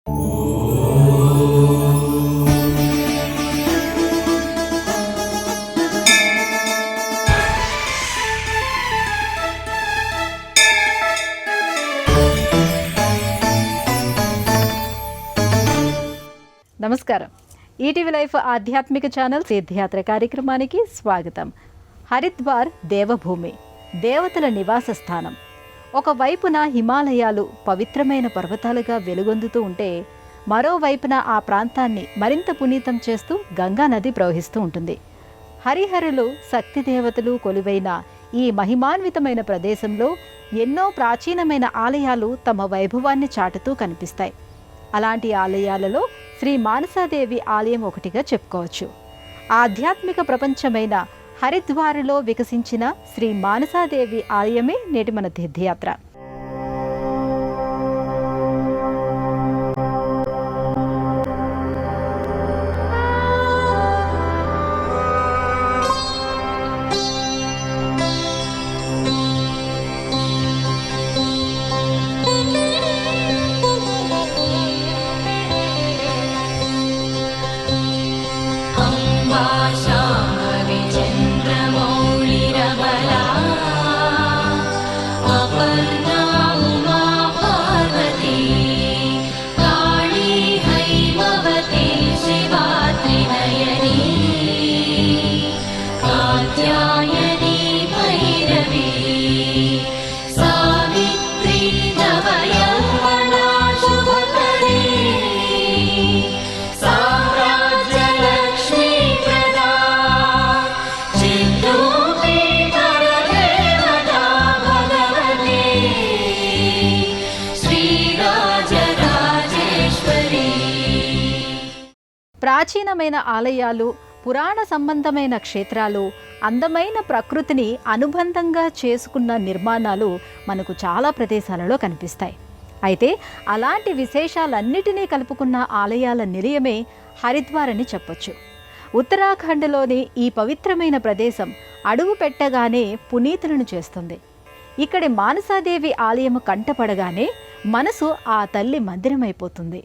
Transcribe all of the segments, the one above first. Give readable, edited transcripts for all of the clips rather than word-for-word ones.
నమస్కారం. ETV life ఆధ్యాత్మిక channel తీర్థయాత్ర కార్యక్రమానికి స్వాగతం. హరిద్వార్ దేవభూమి, దేవతల నివాస స్థానం. ఒకవైపున హిమాలయాలు పవిత్రమైన పర్వతాలుగా వెలుగొందుతూ ఉంటే, మరోవైపున ఆ ప్రాంతాన్ని మరింత పునీతం చేస్తూ గంగా నది ప్రవహిస్తూ ఉంటుంది. హరిహరులు శక్తి దేవతలు కొలువైన ఈ మహిమాన్వితమైన ప్రదేశంలో ఎన్నో ప్రాచీనమైన ఆలయాలు తమ వైభవాన్ని చాటుతూ కనిపిస్తాయి. అలాంటి ఆలయాలలో శ్రీ మానసాదేవి ఆలయం ఒకటిగా చెప్పుకోవచ్చు. ఆధ్యాత్మిక ప్రపంచమైన హరిద్వార్లో వికసించిన శ్రీ మానసాదేవి ఆలయమే నేటి మన తీర్థయాత్ర. ప్రాచీనమైన ఆలయాలు, పురాణ సంబంధమైన క్షేత్రాలు, అందమైన ప్రకృతిని అనుబంధంగా చేసుకున్న నిర్మాణాలు మనకు చాలా ప్రదేశాలలో కనిపిస్తాయి. అయితే అలాంటి విశేషాలన్నిటినీ కలుపుకున్న ఆలయాల నిలయమే హరిద్వార్ అని చెప్పొచ్చు. ఉత్తరాఖండ్లోని ఈ పవిత్రమైన ప్రదేశం అడుగు పెట్టగానే పునీతులను చేస్తుంది. ఇక్కడి మానసాదేవి ఆలయం కంటపడగానే మనసు ఆ తల్లి మందిరమైపోతుంది.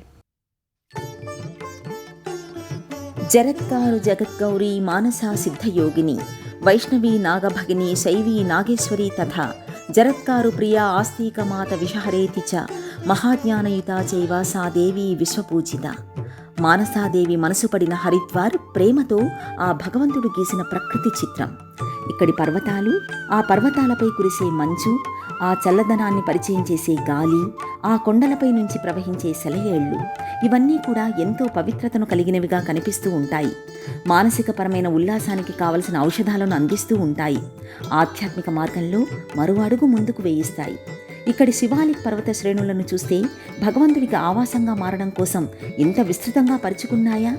జరత్కారు జగద్గౌరీ మానసా సిద్ధయోగిని వైష్ణవీ నాగభగిని శైవీ నాగేశ్వరీ తథా జరత్కారు ప్రియా ఆస్తికమాత విషహరేతి చ మహాజ్ఞానయుతా చైవ సా దేవీ విశ్వపూజిత. మానసాదేవి మనసు పడిన హరిద్వార్ ప్రేమతో ఆ భగవంతుడు గీసిన ప్రకృతి చిత్రం. ఇక్కడి పర్వతాలు, ఆ పర్వతాలపై కురిసే మంచు, ఆ చల్లదనాన్ని పరిచయం చేసే గాలి, ఆ కొండలపై నుంచి ప్రవహించే సెలయేళ్లు, ఇవన్నీ కూడా ఎంతో పవిత్రతను కలిగినవిగా కనిపిస్తూ ఉంటాయి. మానసికపరమైన ఉల్లాసానికి కావలసిన ఔషధాలను అందిస్తూ ఉంటాయి. ఆధ్యాత్మిక మార్గంలో మరో అడుగు ముందుకు వేయిస్తాయి. ఇక్కడి శివాలిక్ పర్వత శ్రేణులను చూస్తే భగవంతుడికి ఆవాసంగా మారడం కోసం ఎంత విస్తృతంగా పరుచుకున్నాయా?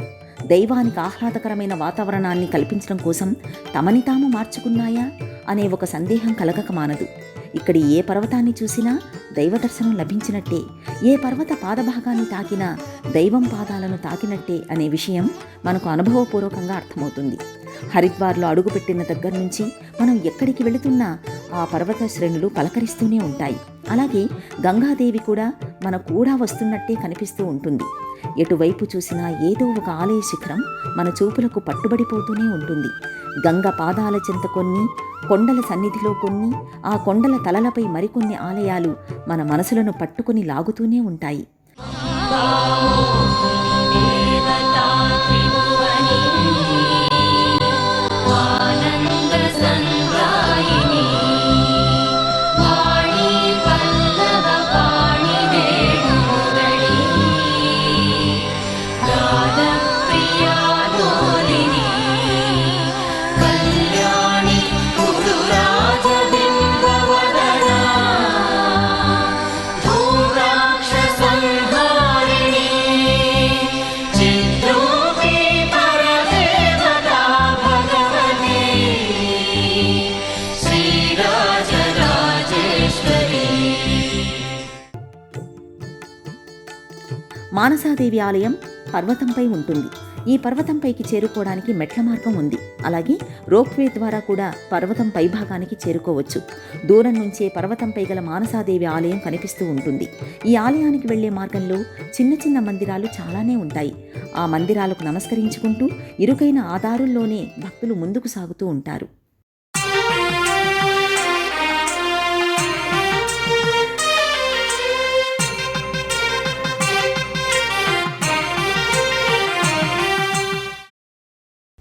దైవానికి ఆహ్లాదకరమైన వాతావరణాన్ని కల్పించడం కోసం తమని తాము మార్చుకున్నాయా అనే ఒక సందేహం కలగక మానదు. ఇక్కడి ఏ పర్వతాన్ని చూసినా దైవ దర్శనం లభించినట్టే, ఏ పర్వత పాదభాగాన్ని తాకినా దైవం పాదాలను తాకినట్టే అనే విషయం మనకు అనుభవపూర్వకంగా అర్థమవుతుంది. హరిద్వార్లో అడుగుపెట్టిన దగ్గర నుంచి మనం ఎక్కడికి వెళుతున్నా ఆ పర్వత శ్రేణులు పలకరిస్తూనే ఉంటాయి. అలాగే గంగాదేవి కూడా మన కూడా వస్తున్నట్టే కనిపిస్తూ ఉంటుంది. ఎటువైపు చూసినా ఏదో ఒక ఆలయ శిఖరం మన చూపులకు పట్టుబడిపోతూనే ఉంటుంది. గంగ పాదాల చెంత కొన్ని, కొండల సన్నిధిలో కొన్ని, ఆ కొండల తలలపై మరికొన్ని ఆలయాలు మన మనసులను పట్టుకొని లాగుతూనే ఉంటాయి. మానసాదేవి ఆలయం పర్వతంపై ఉంటుంది. ఈ పర్వతంపైకి చేరుకోవడానికి మెట్ల మార్గం ఉంది. అలాగే రోప్వే ద్వారా కూడా పర్వతం పైభాగానికి చేరుకోవచ్చు. దూరం నుంచే పర్వతంపై గల మానసాదేవి ఆలయం కనిపిస్తూ ఉంటుంది. ఈ ఆలయానికి వెళ్లే మార్గంలో చిన్న చిన్న మందిరాలు చాలానే ఉంటాయి. ఆ మందిరాలకు నమస్కరించుకుంటూ ఇరుకైన ఆధారుల్లోనే భక్తులు ముందుకు సాగుతూ ఉంటారు.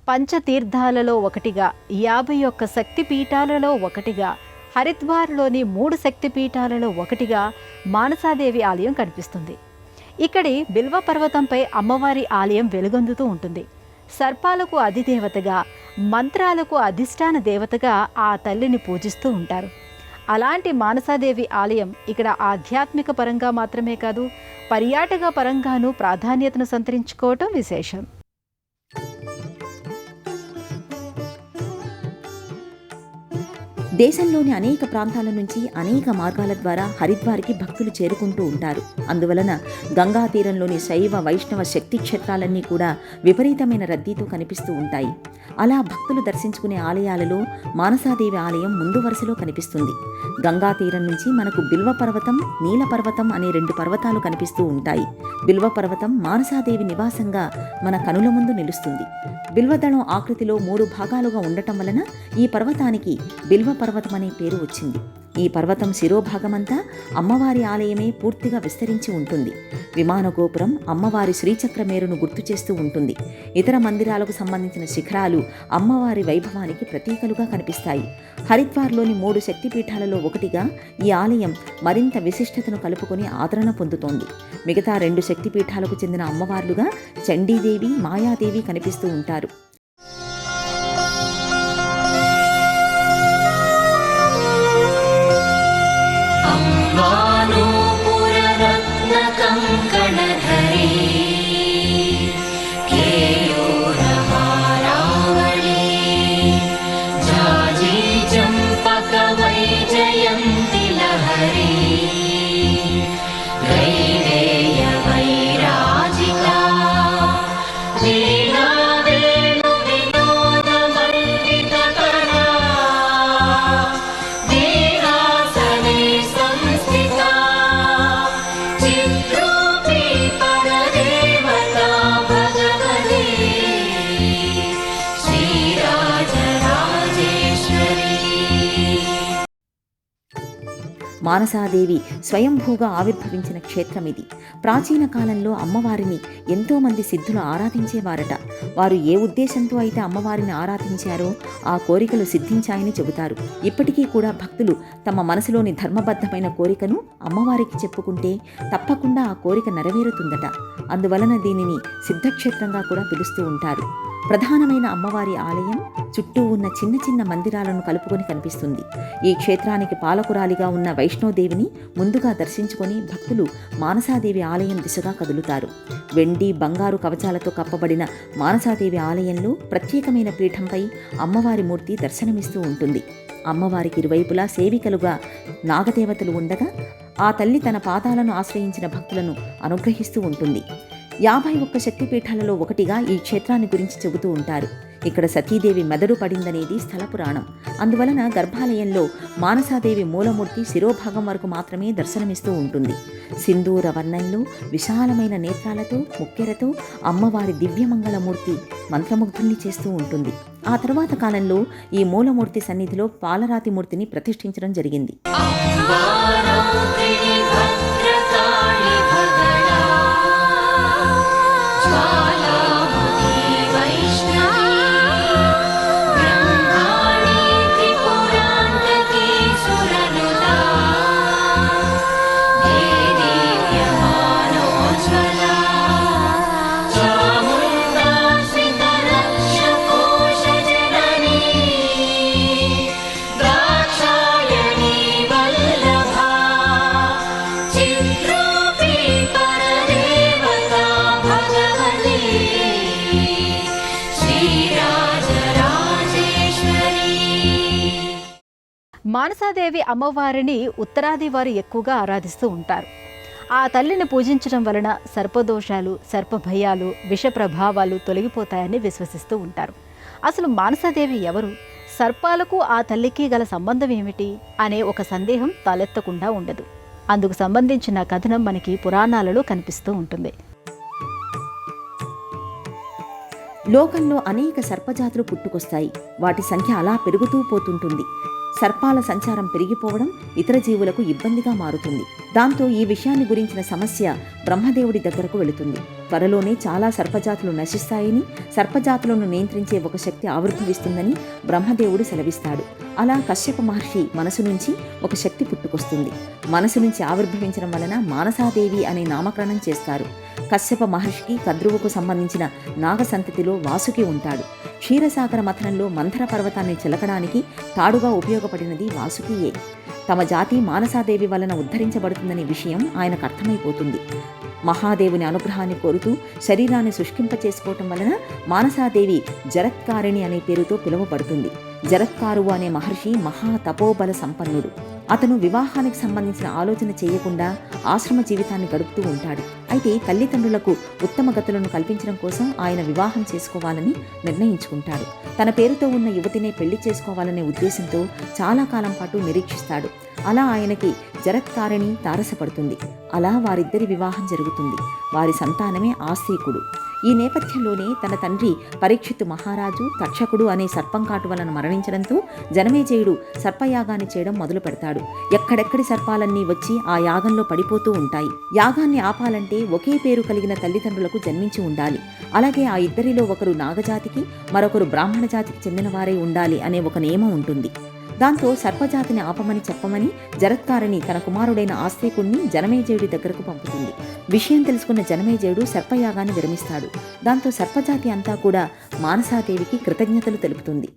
పంచతీర్థాలలో ఒకటిగా 51 శక్తిపీఠాలలో ఒకటిగా హరిద్వార్లోని 3 శక్తిపీఠాలలో ఒకటిగా మానసాదేవి ఆలయం కనిపిస్తుంది. ఇక్కడి బిల్వ పర్వతంపై అమ్మవారి ఆలయం వెలుగొందుతూ ఉంటుంది. సర్పాలకు అధిదేవతగా, మంత్రాలకు అధిష్టాన దేవతగా ఆ తల్లిని పూజిస్తూ ఉంటారు. అలాంటి మానసాదేవి ఆలయం ఇక్కడ ఆధ్యాత్మిక పరంగా మాత్రమే కాదు, పర్యాటక పరంగానూ ప్రాధాన్యతను సంతరించుకోవటం విశేషం. దేశంలోని అనేక ప్రాంతాల నుంచి అనేక మార్గాల ద్వారా హరిద్వార్కి భక్తులు చేరుకుంటూ ఉంటారు. అందువలన గంగా తీరంలోని శైవ వైష్ణవ శక్తి క్షేత్రాలన్నీ కూడా విపరీతమైన రద్దీతో కనిపిస్తూ ఉంటాయి. అలా భక్తులు దర్శించుకునే ఆలయాలలో మానసాదేవి ఆలయం ముందు వరుసలో కనిపిస్తుంది. గంగా తీరం నుంచి మనకు బిల్వ పర్వతం, నీల పర్వతం అనే 2 పర్వతాలు కనిపిస్తూ ఉంటాయి. బిల్వ పర్వతం మానసాదేవి నివాసంగా మన కనుల ముందు నిలుస్తుంది. బిల్వదళం ఆకృతిలో 3 భాగాలుగా ఉండటం వలన ఈ పర్వతానికి బిల్వ పర్వతం అనే పేరు వచ్చింది. ఈ పర్వతం శిరోభాగమంతా అమ్మవారి ఆలయమే పూర్తిగా విస్తరించి ఉంటుంది. విమాన గోపురం అమ్మవారి శ్రీచక్రమేరును గుర్తు చేస్తూ ఉంటుంది. ఇతర మందిరాలకు సంబంధించిన శిఖరాలు అమ్మవారి వైభవానికి ప్రతీకలుగా కనిపిస్తాయి. హరిద్వార్లోని 3 శక్తిపీఠాలలో ఒకటిగా ఈ ఆలయం మరింత విశిష్టతను కలుపుకొని ఆదరణ పొందుతోంది. మిగతా 2 శక్తిపీఠాలకు చెందిన అమ్మవార్లుగా చండీదేవి, మాయాదేవి కనిపిస్తూ ఉంటారు. మానసాదేవి స్వయంభూగా ఆవిర్భవించిన క్షేత్రం ఇది. ప్రాచీన కాలంలో అమ్మవారిని ఎంతోమంది సిద్ధులు ఆరాధించేవారట. వారు ఏ ఉద్దేశంతో అయితే అమ్మవారిని ఆరాధించారో ఆ కోరికలు సిద్ధించాయని చెబుతారు. ఇప్పటికీ కూడా భక్తులు తమ మనసులోని ధర్మబద్ధమైన కోరికను అమ్మవారికి చెప్పుకుంటే తప్పకుండా ఆ కోరిక నెరవేరుతుందట. అందువలన దీనిని సిద్ధక్షేత్రంగా కూడా పిలుస్తూ ఉంటారు. ప్రధానమైన అమ్మవారి ఆలయం చుట్టూ ఉన్న చిన్న చిన్న మందిరాలను కలుపుకొని కనిపిస్తుంది. ఈ క్షేత్రానికి పాలకురాలిగా ఉన్న వైష్ణోదేవిని ముందుగా దర్శించుకొని భక్తులు మానసాదేవి ఆలయం దిశగా కదులుతారు. వెండి, బంగారు కవచాలతో కప్పబడిన మానసాదేవి ఆలయంలో ప్రత్యేకమైన పీఠంపై అమ్మవారి మూర్తి దర్శనమిస్తూ ఉంటుంది. అమ్మవారికి ఇరువైపులా సేవికలుగా నాగదేవతలు ఉండగా ఆ తల్లి తన పాదాలను ఆశ్రయించిన భక్తులను అనుగ్రహిస్తూ ఉంటుంది. 51 శక్తిపీఠాలలో ఒకటిగా ఈ క్షేత్రాన్ని గురించి చెబుతూ ఉంటారు. ఇక్కడ సతీదేవి మెదడు పడిందనేది స్థల పురాణం. అందువలన గర్భాలయంలో మానసాదేవి మూలమూర్తి శిరోభాగం వరకు మాత్రమే దర్శనమిస్తూ ఉంటుంది. సింధూర వర్ణంలో విశాలమైన నేత్రాలతో ముక్కెరతో అమ్మవారి దివ్యమంగళమూర్తి మంత్రముగ్ధుల్ని చేస్తూ ఉంటుంది. ఆ తరువాత కాలంలో ఈ మూలమూర్తి సన్నిధిలో పాలరాతి మూర్తిని ప్రతిష్ఠించడం జరిగింది. మానసాదేవి అమ్మవారిని ఉత్తరాది వారు ఎక్కువగా ఆరాధిస్తూ ఉంటారు. ఆ తల్లిని పూజించడం వలన సర్పదోషాలు, సర్పభయాలు, విష ప్రభావాలు తొలగిపోతాయని విశ్వసిస్తూ ఉంటారు. అసలు మానసాదేవి ఎవరు? సర్పాలకు ఆ తల్లికి గల సంబంధం ఏమిటి అనే ఒక సందేహం తలెత్తకుండా ఉండదు. అందుకు సంబంధించిన కథనం మనకి పురాణాలలో కనిపిస్తూ ఉంటుంది. లోకంలో అనేక సర్పజాతులు పుట్టుకొస్తాయి. వాటి సంఖ్య అలా పెరుగుతూ పోతుంటుంది. సర్పాల సంచారం పెరిగిపోవడం ఇతర జీవులకు ఇబ్బందిగా మారుతుంది. దాంతో ఈ విషయాన్ని గురించిన సమస్య బ్రహ్మదేవుడి దగ్గరకు వెళుతుంది. త్వరలోనే చాలా సర్పజాతులు నశిస్తాయని, సర్పజాతులను నియంత్రించే ఒక శక్తి ఆవిర్భవిస్తుందని బ్రహ్మదేవుడు సెలవిస్తాడు. అలా కశ్యప మహర్షి మనసు నుంచి ఒక శక్తి పుట్టుకొస్తుంది. మనసు నుంచి ఆవిర్భవించడం వలన మానసాదేవి అనే నామకరణం చేస్తారు. కశ్యప మహర్షికి కద్రువుకు సంబంధించిన నాగ సంతతిలో వాసుకి ఉంటాడు. క్షీరసాగర మథనంలో మంథర పర్వతాన్ని చిలకడానికి తాడుగా ఉపయోగపడినది వాసుకియే. తమ జాతి మానసాదేవి వలన ఉద్ధరించబడుతుందనే విషయం ఆయనకు అర్థమైపోతుంది. మహాదేవుని అనుగ్రహాన్ని కోరుతూ శరీరాన్ని శుష్కింపచేసుకోవటం వలన మానసాదేవి జరత్కారిణి అనే పేరుతో పిలువబడుతుంది. జరత్కారువు అనే మహర్షి మహా తపోబల సంపన్నుడు. అతను వివాహానికి సంబంధించిన ఆలోచన చేయకుండా ఆశ్రమ జీవితాన్ని గడుపుతూ ఉంటాడు. అయితే తల్లిదండ్రులకు ఉత్తమ గతులను కల్పించడం కోసం ఆయన వివాహం చేసుకోవాలని నిర్ణయించుకుంటాడు. తన పేరుతో ఉన్న యువతినే పెళ్లి చేసుకోవాలనే ఉద్దేశంతో చాలా కాలం పాటు నిరీక్షిస్తాడు. అలా ఆయనకి జరత్కారిణి తారసపడుతుంది. అలా వారిద్దరి వివాహం జరుగుతుంది. వారి సంతానమే ఆస్తికుడు. ఈ నేపథ్యంలోనే తన తండ్రి పరీక్షిత్తు మహారాజు తక్షకుడు అనే సర్పం కాటు వలన మరణించడంతో జనమేజయుడు సర్పయాగాన్ని చేయడం మొదలు పెడతాడు. ఎక్కడెక్కడి సర్పాలన్నీ వచ్చి ఆ యాగంలో పడిపోతూ ఉంటాయి. యాగాన్ని ఆపాలంటే ఒకే పేరు కలిగిన తల్లిదండ్రులకు జన్మించి ఉండాలి. అలాగే ఆ ఇద్దరిలో ఒకరు నాగజాతికి, మరొకరు బ్రాహ్మణ జాతికి చెందిన వారే ఉండాలి అనే ఒక నియమం ఉంటుంది. దాంతో సర్పజాతిని ఆపమని చెప్పమని జరత్కారిణి తన కుమారుడైన ఆస్తికుణ్ణి జనమేజయుడి దగ్గరకు పంపుతుంది. విషయం తెలుసుకున్న జనమేజయుడు సర్పయాగాన్ని విరమిస్తాడు. దాంతో సర్పజాతి అంతా కూడా మానసాదేవికి కృతజ్ఞతలు తెలుపుతుంది.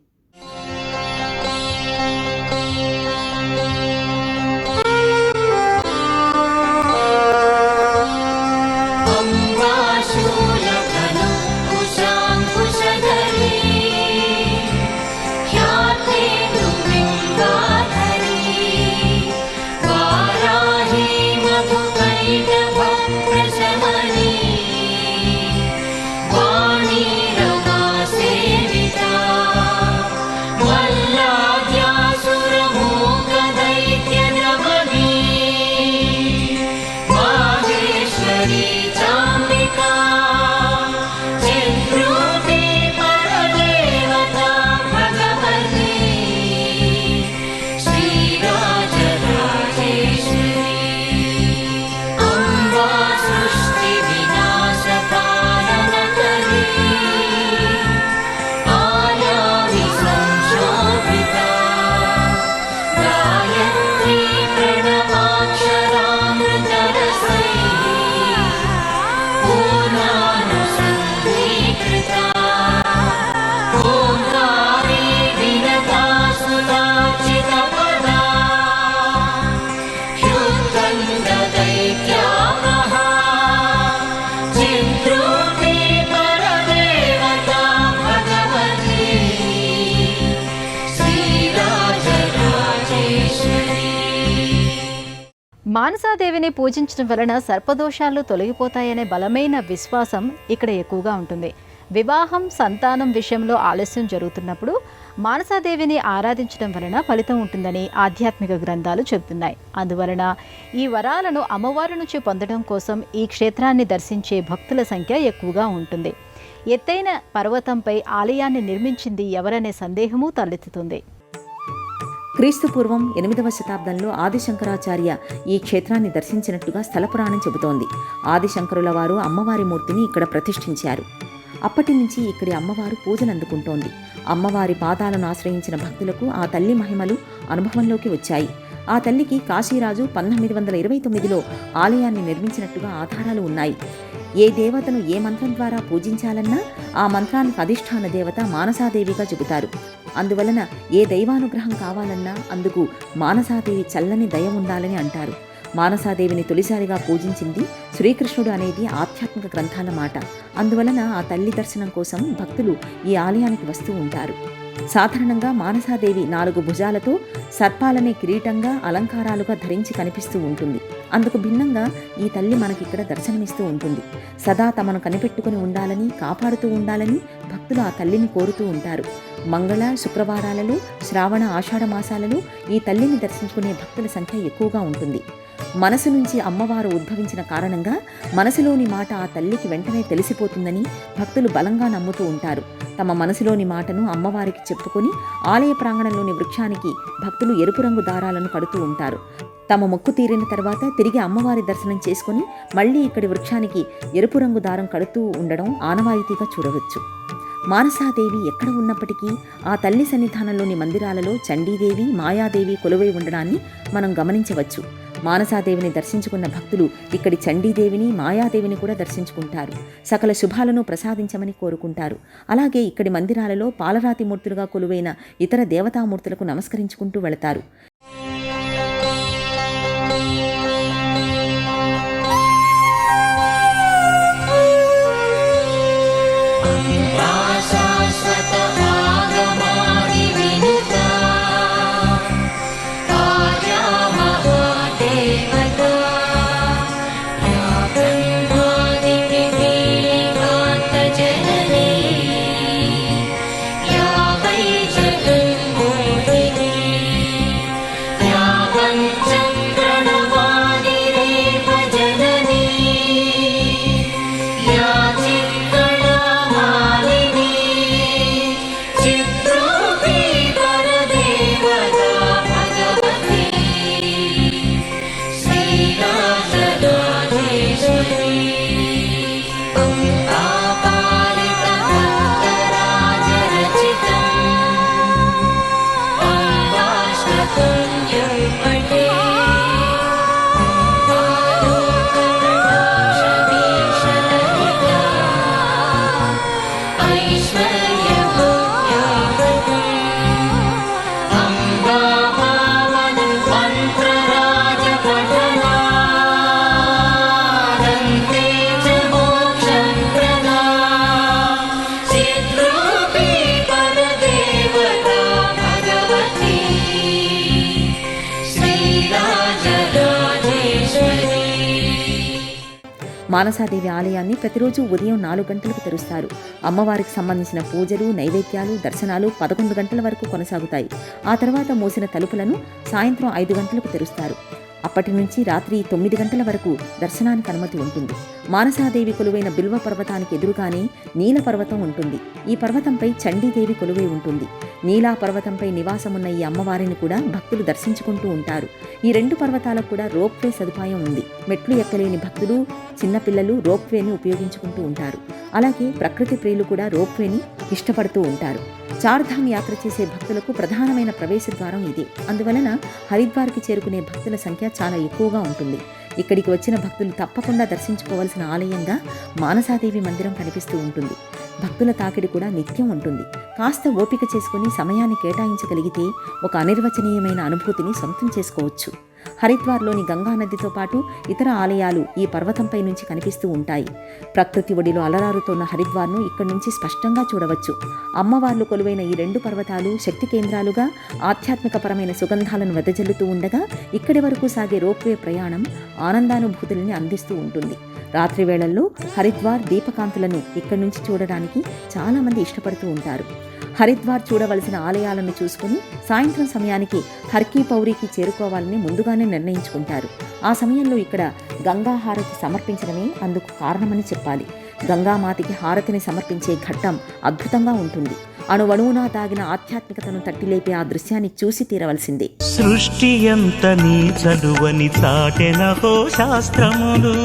మానసాదేవిని పూజించడం వలన సర్పదోషాలు తొలగిపోతాయనే బలమైన విశ్వాసం ఇక్కడ ఎక్కువగా ఉంటుంది. వివాహం, సంతానం విషయంలో ఆలస్యం జరుగుతున్నప్పుడు మానసాదేవిని ఆరాధించడం వలన ఫలితం ఉంటుందని ఆధ్యాత్మిక గ్రంథాలు చెబుతున్నాయి. అందువలన ఈ వరాలను అమ్మవారి నుంచి పొందడం కోసం ఈ క్షేత్రాన్ని దర్శించే భక్తుల సంఖ్య ఎక్కువగా ఉంటుంది. ఎత్తైన పర్వతంపై ఆలయాన్ని నిర్మించింది ఎవరనే సందేహము తలెత్తుతుంది. క్రీస్తు పూర్వం 8వ శతాబ్దంలో ఆదిశంకరాచార్య ఈ క్షేత్రాన్ని దర్శించినట్టుగా స్థల పురాణం చెబుతోంది. ఆదిశంకరుల వారు అమ్మవారి మూర్తిని ఇక్కడ ప్రతిష్ఠించారు. అప్పటి నుంచి ఇక్కడి అమ్మవారు పూజలు అందుకుంటోంది. అమ్మవారి పాదాలను ఆశ్రయించిన భక్తులకు ఆ తల్లి మహిమలు అనుభవంలోకి వచ్చాయి. ఆ తల్లికి కాశీరాజు 1929లో ఆలయాన్ని నిర్మించినట్టుగా ఆధారాలు ఉన్నాయి. ఏ దేవతను ఏ మంత్రం ద్వారా పూజించాలన్నా ఆ మంత్రానికి అధిష్టాన దేవత మానసాదేవిగా చెబుతారు. అందువలన ఏ దైవానుగ్రహం కావాలన్నా అందుకు మానసాదేవి చల్లని దయ ఉండాలని అంటారు. మానసాదేవిని తొలిసారిగా పూజించింది శ్రీకృష్ణుడు అనేది ఆధ్యాత్మిక గ్రంథాల మాట. అందువలన ఆ తల్లి దర్శనం కోసం భక్తులు ఈ ఆలయానికి వస్తూ ఉంటారు. సాధారణంగా మానసాదేవి 4 భుజాలతో సర్పాలనే కిరీటంగా అలంకారాలుగా ధరించి కనిపిస్తూ ఉంటుంది. అందుకు భిన్నంగా ఈ తల్లి మనకిక్కడ దర్శనమిస్తూ ఉంటుంది. సదా తమను కనిపెట్టుకుని ఉండాలని, కాపాడుతూ ఉండాలని భక్తులు ఆ తల్లిని కోరుతూ ఉంటారు. మంగళ, శుక్రవారాలలో, శ్రావణ, ఆషాఢ మాసాలలో ఈ తల్లిని దర్శించుకునే భక్తుల సంఖ్య ఎక్కువగా ఉంటుంది. మనసు నుంచి అమ్మవారు ఉద్భవించిన కారణంగా మనసులోని మాట ఆ తల్లికి వెంటనే తెలిసిపోతుందని భక్తులు బలంగా నమ్ముతూ ఉంటారు. తమ మనసులోని మాటను అమ్మవారికి చెప్పుకొని ఆలయ ప్రాంగణంలోని వృక్షానికి భక్తులు ఎరుపు రంగు దారాలను కడుతూ ఉంటారు. తమ మొక్కు తీరిన తర్వాత తిరిగి అమ్మవారి దర్శనం చేసుకుని మళ్లీ ఇక్కడి వృక్షానికి ఎరుపు రంగు దారం కడుతూ ఉండడం ఆనవాయితీగా చూడవచ్చు. మానసాదేవి ఎక్కడ ఉన్నప్పటికీ ఆ తల్లి సన్నిధానంలోని మందిరాలలో చండీదేవి, మాయాదేవి కొలువై ఉండడాన్ని మనం గమనించవచ్చు. మానసాదేవిని దర్శించుకున్న భక్తులు ఇక్కడి చండీదేవిని, మాయాదేవిని కూడా దర్శించుకుంటారు. సకల శుభాలను ప్రసాదించమని కోరుకుంటారు. అలాగే ఇక్కడి మందిరాలలో పాలరాతి మూర్తులుగా కొలువైన ఇతర దేవతామూర్తులకు నమస్కరించుకుంటూ వెళతారు. మానసాదేవి ఆలయాన్ని ప్రతిరోజు ఉదయం 4 గంటలకు తెరుస్తారు. అమ్మవారికి సంబంధించిన పూజలు, నైవేద్యాలు, దర్శనాలు 11 గంటల వరకు కొనసాగుతాయి. ఆ తర్వాత మూసిన తలుపులను సాయంత్రం 5 గంటలకు తెరుస్తారు. అప్పటి నుంచి రాత్రి 9 గంటల వరకు దర్శనానికి అనుమతి ఉంటుంది. మానసాదేవి కొలువైన బిల్వ పర్వతానికి ఎదురుగానే నీల పర్వతం ఉంటుంది. ఈ పర్వతంపై చండీదేవి కొలువై ఉంటుంది. నీలా పర్వతంపై నివాసమున్న ఈ అమ్మవారిని కూడా భక్తులు దర్శించుకుంటూ ఉంటారు. ఈ 2 పర్వతాలకు కూడా రోప్వే సదుపాయం ఉంది. మెట్లు ఎక్కలేని భక్తులు, చిన్నపిల్లలు రోప్వేని ఉపయోగించుకుంటూ ఉంటారు. అలాగే ప్రకృతి ప్రియులు కూడా రోప్వేని ఇష్టపడుతూ ఉంటారు. చార్ధామ్ యాత్ర చేసే భక్తులకు ప్రధానమైన ప్రవేశ ద్వారం ఇదే. అందువలన హరిద్వార్కి చేరుకునే భక్తుల సంఖ్య చాలా ఎక్కువగా ఉంటుంది. ఇక్కడికి వచ్చిన భక్తులు తప్పకుండా దర్శించుకోవాల్సిన ఆలయంగా మానసాదేవి మందిరం కనిపిస్తూ ఉంటుంది. భక్తుల తాకిడి కూడా నిత్యం ఉంటుంది. కాస్త ఓపిక చేసుకుని సమయాన్ని కేటాయించగలిగితే ఒక అనిర్వచనీయమైన అనుభూతిని సొంతం చేసుకోవచ్చు. హరిద్వార్లోని గంగా నదితో పాటు ఇతర ఆలయాలు ఈ పర్వతంపై నుంచి కనిపిస్తూ ఉంటాయి. ప్రకృతి ఒడిలో అలరారుతోన్న హరిద్వార్ను ఇక్కడి నుంచి స్పష్టంగా చూడవచ్చు. అమ్మవార్లు కొలువైన ఈ 2 పర్వతాలు శక్తి కేంద్రాలుగా ఆధ్యాత్మికపరమైన సుగంధాలను వెదజల్లుతూ ఉండగా ఇక్కడి వరకు సాగే రోప్వే ప్రయాణం ఆనందానుభూతుల్ని అందిస్తూ ఉంటుంది. రాత్రి వేళల్లో హరిద్వార్ దీపకాంతులను ఇక్కడి నుంచి చూడడానికి చాలామంది ఇష్టపడుతూ ఉంటారు. హరిద్వార్ చూడవలసిన ఆలయాలను చూసుకుని సాయంత్రం సమయానికి హర్కీ పౌరికి చేరుకోవాలని ముందుగానే నిర్ణయించుకుంటారు. ఆ సమయంలో ఇక్కడ గంగా హారతి సమర్పించడమే అందుకు కారణమని చెప్పాలి. గంగామాతకి హారతిని సమర్పించే ఘట్టం అద్భుతంగా ఉంటుంది. అణువణువునా దాగిన ఆధ్యాత్మికతను తట్టిలేపే ఆ దృశ్యాన్ని చూసి తీరవలసిందే. సృష్టి ఎంత నీ చదువని చాటెనహో శాస్త్రములు,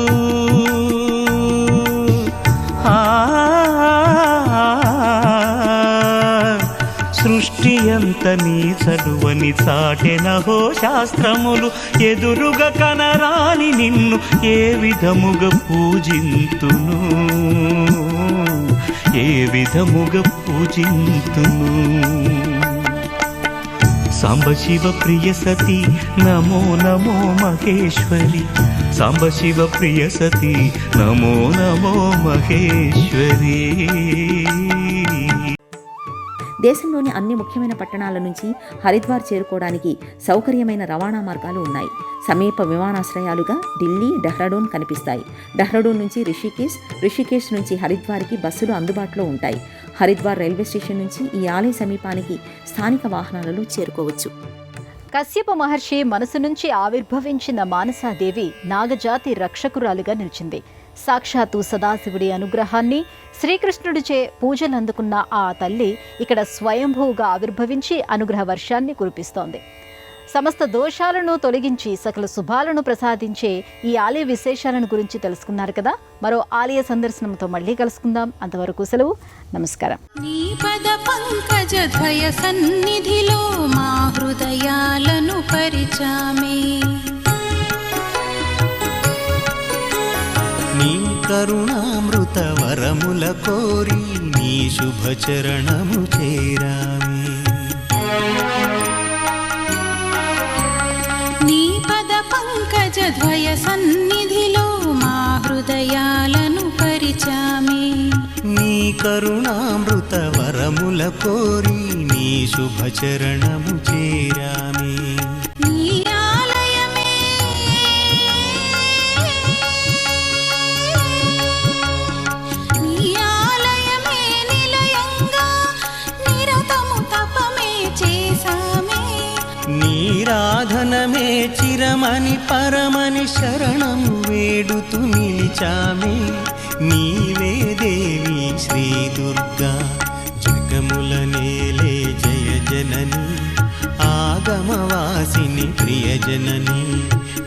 సృష్టి ఎంత నీ చదువని చాటెనహో శాస్త్రములు, ఎదురుగా కనరాని నిన్ను ఏ విధముగా పూజింతును, ఏ విధముగా పూజింతును. సాంబశివ ప్రియ సతీ నమో నమో మహేశ్వరి, సాంబశివ ప్రియ సతీ నమో నమో మహేశ్వరి. దేశంలోని అన్ని ముఖ్యమైన పట్టణాల నుంచి హరిద్వార్ చేరుకోవడానికి సౌకర్యమైన రవాణా మార్గాలు ఉన్నాయి. సమీప విమానాశ్రయాలుగా ఢిల్లీ, డెహ్రాడూన్ కనిపిస్తాయి. డెహ్రాడూన్ నుంచి రిషికేశ్ నుంచి హరిద్వార్కి బస్సులు అందుబాటులో ఉంటాయి. హరిద్వార్ రైల్వే స్టేషన్ నుంచి ఈ ఆలయ సమీపానికి స్థానిక వాహనాలలో చేరుకోవచ్చు. కశ్యప మహర్షి మనసు నుంచి ఆవిర్భవించిన మానసాదేవి నాగజాతి రక్షకురాలుగా నిలిచింది. సాక్షాత్తు సదాశివుడి అనుగ్రహాన్ని, శ్రీకృష్ణుడిచే పూజలు అందుకున్న ఆ తల్లి ఇక్కడ స్వయంభూగా ఆవిర్భవించి అనుగ్రహ వర్షాన్ని కురిపిస్తోంది. సమస్త దోషాలను తొలగించి సకల శుభాలను ప్రసాదించే ఈ ఆలయ విశేషాలను గురించి తెలుసుకున్నారు కదా. మరో ఆలయ సందర్శనంతో మళ్ళీ కలుసుకుందాం. అంతవరకు సెలవు. నమస్కారం. నీ పద పంకజద్వయ సన్నిధిలో మా హృదయాలను పరిచామే. నీ కరుణామృత వరముల కోరి నీ శుభచరణము చేరామి. నీ పద పంకజద్వయ సన్నిధిలో మా హృదయాలను పరిచామే. నీ కరుణామృత వరముల కోరి నీ శుభచరణము చేరామి. నీ ఆలయమే నిలయంగా నిరతము తపమే చేసామే. నీరాధనమే చిరమని పరమని శరణము వేడుతూ నిలిచామే. నీవే దేవి శ్రీ దుర్గా, జగముల నేలే జయ జనని, ఆగమవాసిని ప్రియ జనని.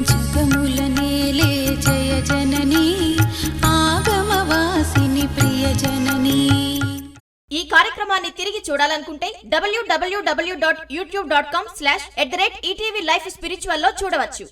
జగముల నేలే జయ జనని, ఆగమవాసిని ప్రియ జనని. ఈ కార్యక్రమాన్ని తిరిగి చూడాలనుకుంటే www.youtube.com/@ETV Life Spiritual లో చూడవచ్చు.